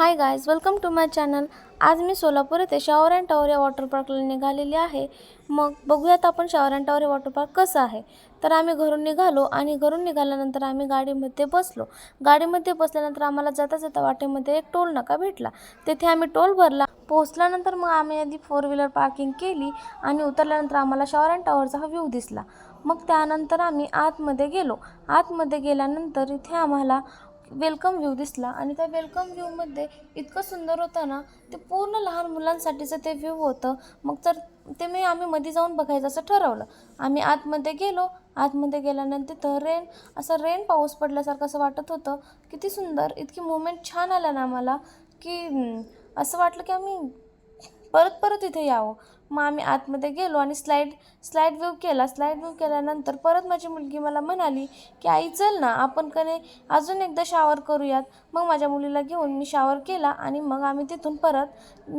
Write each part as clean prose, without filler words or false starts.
High guys, welcome to my channel. आज मी सोलापूर येथे शॉवर अँड टॉवर या वॉटर पार्कला निघालेली आहे। मग बघूयात आपण shower and tower water park कसं आहे। तर आम्ही घरून निघालो आणि घरून निघाल्यानंतर आम्ही गाडीमध्ये बसलो। गाडीमध्ये बसल्यानंतर आम्हाला जाता जाता वाटेमध्ये एक टोल नाका भेटला। तेथे आम्ही टोल भरला। पोहोचल्यानंतर मग आम्ही आधी 4 व्हीलर पार्किंग केली आणि उतरल्यानंतर आम्हाला शॉवर अँड टॉवरचा हा व्ह्यू दिसला। मग त्यानंतर आम्ही आतमध्ये गेलो। आतमध्ये गेल्यानंतर इथे आम्हाला वेलकम व्ह्यू दिसला आणि त्या वेलकम व्ह्यूमध्ये इतकं सुंदर होतं ना, ते पूर्ण लहान मुलांसाठीचं ते व्ह्यू होतं। मग तर ते आम्ही मध्ये जाऊन बघायचं असं ठरवलं। आम्ही आतमध्ये गेलो। आतमध्ये गेल्यानंतर तिथं रेन पाऊस पडल्यासारखं असं वाटत होतं। किती सुंदर, इतकी मुवमेंट छान आला ना मला की असं वाटलं की आम्ही परत परत इथे यावं। मग आम्ही आतमध्ये गेलो आणि स्लाईड व्ह्यू केला। स्लाईड व्ह्यू केल्यानंतर परत माझी मुलगी मला म्हणाली की आई चल ना, आपण कने अजून एकदा शावर करूयात। मग माझ्या मुलीला घेऊन मी शावर केला आणि मग आम्ही तिथून परत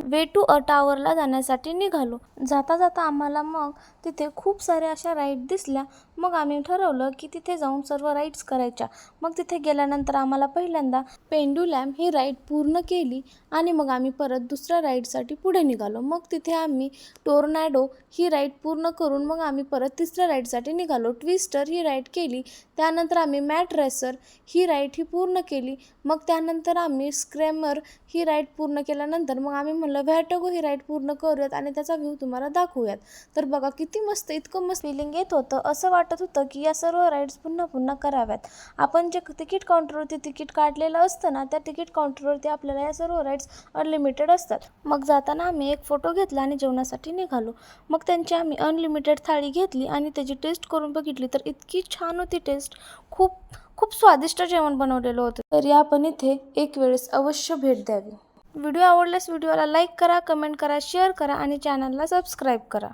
वे टू अ टावरला जाण्यासाठी निघालो। जाता जाता आम्हाला मग तिथे खूप साऱ्या अशा राईड दिसल्या। मग आम्ही ठरवलं की तिथे जाऊन सर्व राईड्स करायच्या। मग तिथे गेल्यानंतर आम्हाला पहिल्यांदा पेंडुलॅम ही राईड पूर्ण केली आणि मग आम्ही परत दुसऱ्या राईडसाठी पुढे निघालो। मग तिथे आम्ही टोर्नाडो ही राईड पूर्ण करून मग आम्ही परत तिसऱ्या राईडसाठी निघालो। ट्विस्टर ही राईड केली। त्यानंतर आम्ही मॅट रेसर ही राईड ही पूर्ण केली। मग त्यानंतर आम्ही स्क्रॅमर ही राईड पूर्ण केल्यानंतर मग आम्ही म्हणलं व्हॅटगो ही राईड पूर्ण करूयात आणि त्याचा व्ह्यू तुम्हाला दाखवूयात। तर बघा किती मस्त, इतकं मस्त फिलिंग येत होतं। असं वाटत होतं की या सर्व राईड्स पुन्हा पुन्हा कराव्यात। आपण जे तिकीट काउंटरवरती तिकीट काढलेलं असतं ना, त्या तिकीट काउंटरवरती आपल्याला या सर्व राईड्स अनलिमिटेड असतात। मग जाताना आम्ही एक फोटो घेतला आणि जेवणासाठी निघालो। मग त्यांची आम्ही अनलिमिटेड थाळी घेतली आणि त्याची टेस्ट करून बघितली तर इतकी छान होती टेस्ट। खूप खूप स्वादिष्ट जेवण बनवलेलं होतं। तरी आपण इथे एक वेळेस अवश्य भेट द्यावी। व्हिडिओ आवडल्यास व्हिडिओला लाईक करा, कमेंट करा, शेअर करा आणि चॅनलला सबस्क्राईब करा।